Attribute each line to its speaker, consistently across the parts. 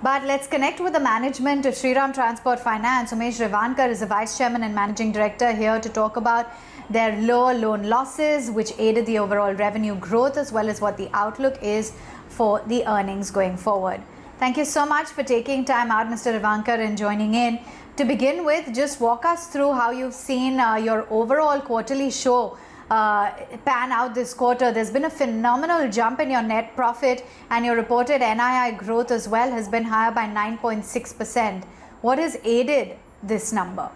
Speaker 1: But let's connect with the management of Shriram Transport Finance. Umesh Revankar is the Vice Chairman and Managing Director here to talk about their lower loan losses, which aided the overall revenue growth, as well as what the outlook is for the earnings going forward. Thank you so much for taking time out, Mr. Revankar, and joining in. To begin with, just walk us through how you've seen your overall quarterly show pan out this quarter. There's been a phenomenal jump in your net profit, and your reported NII growth as well has been higher by 9.6%. What has aided this number?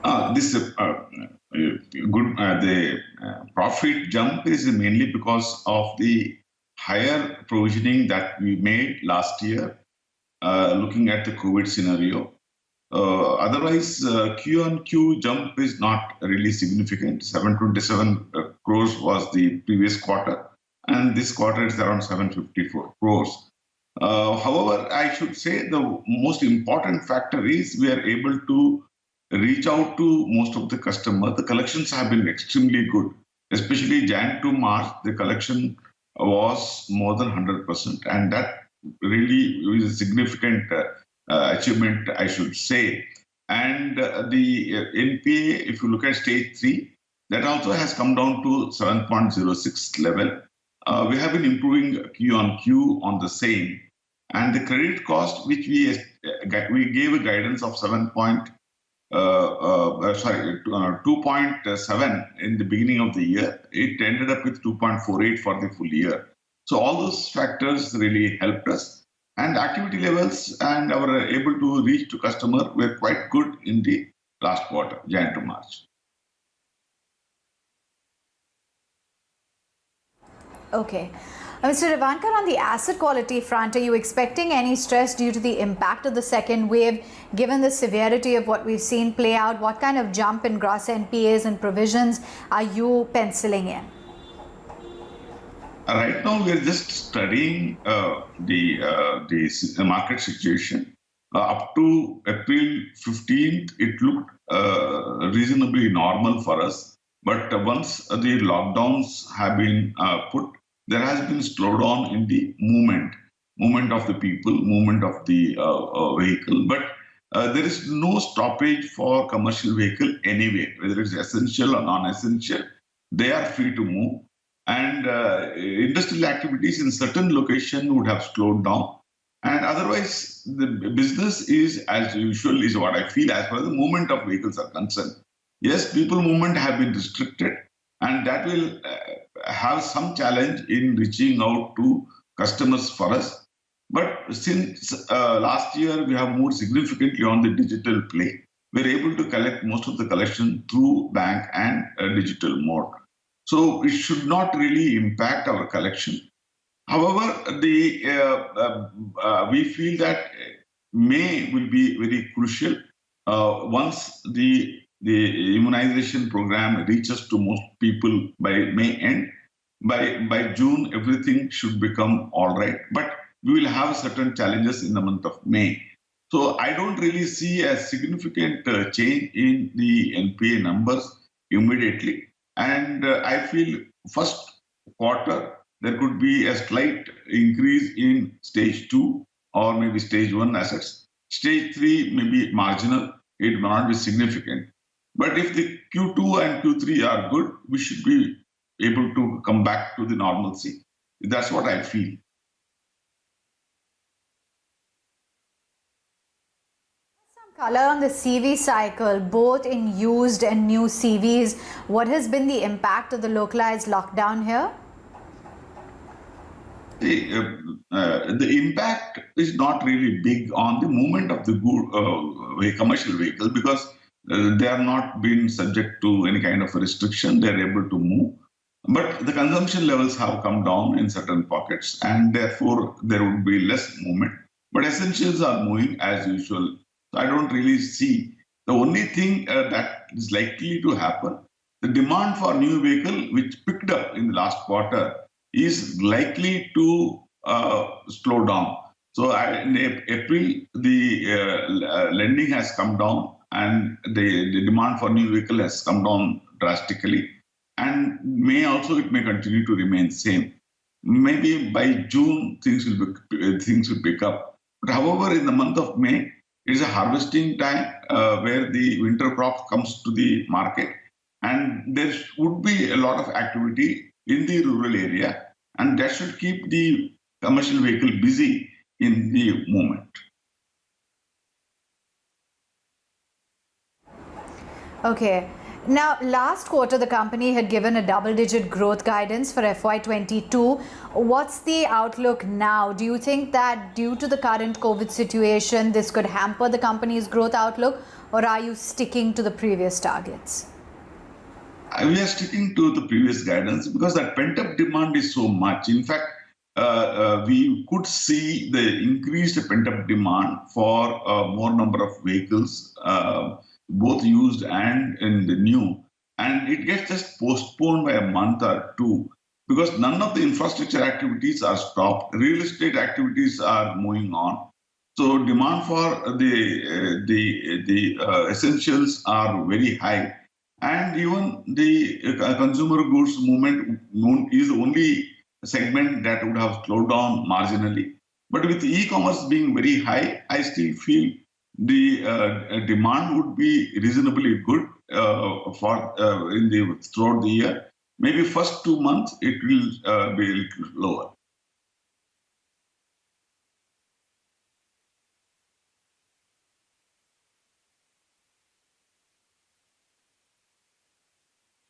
Speaker 2: The profit jump is mainly because of the higher provisioning that we made last year, looking at the COVID scenario. Otherwise, Q on Q jump is not really significant. 727 crores was the previous quarter, and this quarter is around 754 crores. However, I should say the most important factor is we are able to reach out to most of the customers. The collections have been extremely good, especially Jan to March. The collection was more than 100%, and that really is a significant achievement, I should say. And the NPA, if you look at stage 3, that also has come down to 7.06 level. We have been improving Q on Q on the same. And the credit cost, which we gave a guidance of 2.7 in the beginning of the year, it ended up with 2.48 for the full year. So all those factors really helped us. And activity levels and our able to reach to customer were quite good in the last quarter, Jan to March.
Speaker 1: Okay. Mr. Revankar, on the asset quality front, are you expecting any stress due to the impact of the second wave? Given the severity of what we've seen play out, what kind of jump in gross NPAs and provisions are you penciling in?
Speaker 2: Right now, we're just studying the market situation. Up to April 15th, it looked reasonably normal for us. But once the lockdowns have been put, there has been slowdown in the movement of the people, movement of the vehicle. But there is no stoppage for commercial vehicle anyway, whether it's essential or non-essential. They are free to move. And industrial activities in certain locations would have slowed down. And otherwise, the business is as usual, is what I feel as far as the movement of vehicles are concerned. Yes, people movement have been restricted, and that will have some challenge in reaching out to customers for us. But since last year, we have moved significantly on the digital play. We're able to collect most of the collection through bank and digital mode. So it should not really impact our collection. However, we feel that May will be very crucial once the immunization program reaches to most people by May end. By June, everything should become all right. But we will have certain challenges in the month of May. So I don't really see a significant change in the NPA numbers immediately. And I feel first quarter, there could be a slight increase in stage 2 or maybe stage 1 assets. Stage 3 may be marginal. It may not be significant. But if the Q2 and Q3 are good, we should be able to come back to the normalcy. That's what I feel.
Speaker 1: Color on the CV cycle, both in used and new CVs. What has been the impact of the localized lockdown here?
Speaker 2: The impact is not really big on the movement of the commercial vehicle because they are not being subject to any kind of a restriction. They are able to move. But the consumption levels have come down in certain pockets, and therefore there would be less movement. But essentials are moving as usual. So I don't really see. The only thing that is likely to happen, the demand for new vehicle, which picked up in the last quarter, is likely to slow down. So in April, the lending has come down and the demand for new vehicle has come down drastically. And May also, it may continue to remain same. maybe by June things will pick up. But however, in the month of May, it is a harvesting time where the winter crop comes to the market, and there would be a lot of activity in the rural area, and that should keep the commercial vehicle busy in the moment.
Speaker 1: Okay. Now, last quarter, the company had given a double-digit growth guidance for FY22. What's the outlook now? Do you think that due to the current COVID situation, this could hamper the company's growth outlook, or are you sticking to the previous targets?
Speaker 2: We are sticking to the previous guidance because that pent-up demand is so much. In fact, we could see the increased pent-up demand for more number of vehicles, both used and in the new. And it gets just postponed by a month or two because none of the infrastructure activities are stopped. Real estate activities are moving on. So demand for the essentials are very high. And even the consumer goods movement is the only segment that would have slowed down marginally. But with e-commerce being very high, I still feel the demand would be reasonably good throughout the year. Maybe first 2 months it will be a little lower.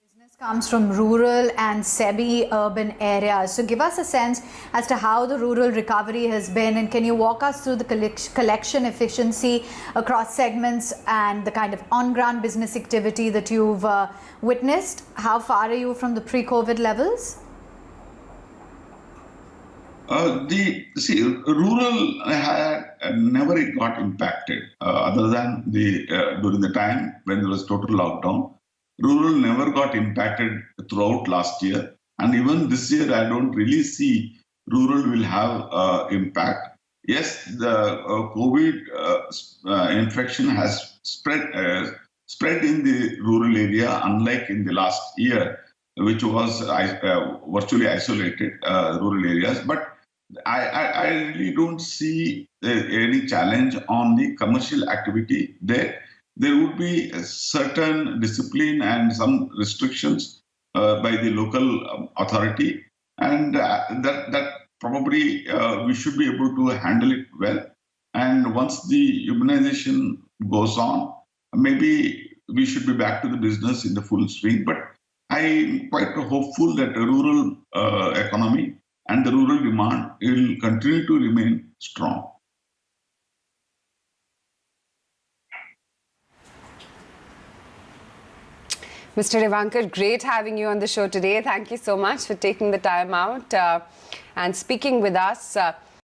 Speaker 1: Business comes from rural and semi-urban areas. So give us a sense as to how the rural recovery has been, and can you walk us through the collection efficiency across segments and the kind of on-ground business activity that you've witnessed? How far are you from the pre-COVID levels?
Speaker 2: Rural had never got impacted other than during the time when there was total lockdown. Rural never got impacted throughout last year, and even this year, I don't really see rural will have impact. Yes, the COVID infection has spread in the rural area, unlike in the last year, which was virtually isolated rural areas. But I really don't see any challenge on the commercial activity there. There would be a certain discipline and some restrictions by the local authority, and that probably we should be able to handle it well. And once the immunization goes on, maybe we should be back to the business in the full swing. But I'm quite hopeful that the rural economy and the rural demand will continue to remain strong.
Speaker 3: Mr. Revankar, great having you on the show today. Thank you so much for taking the time out and speaking with us.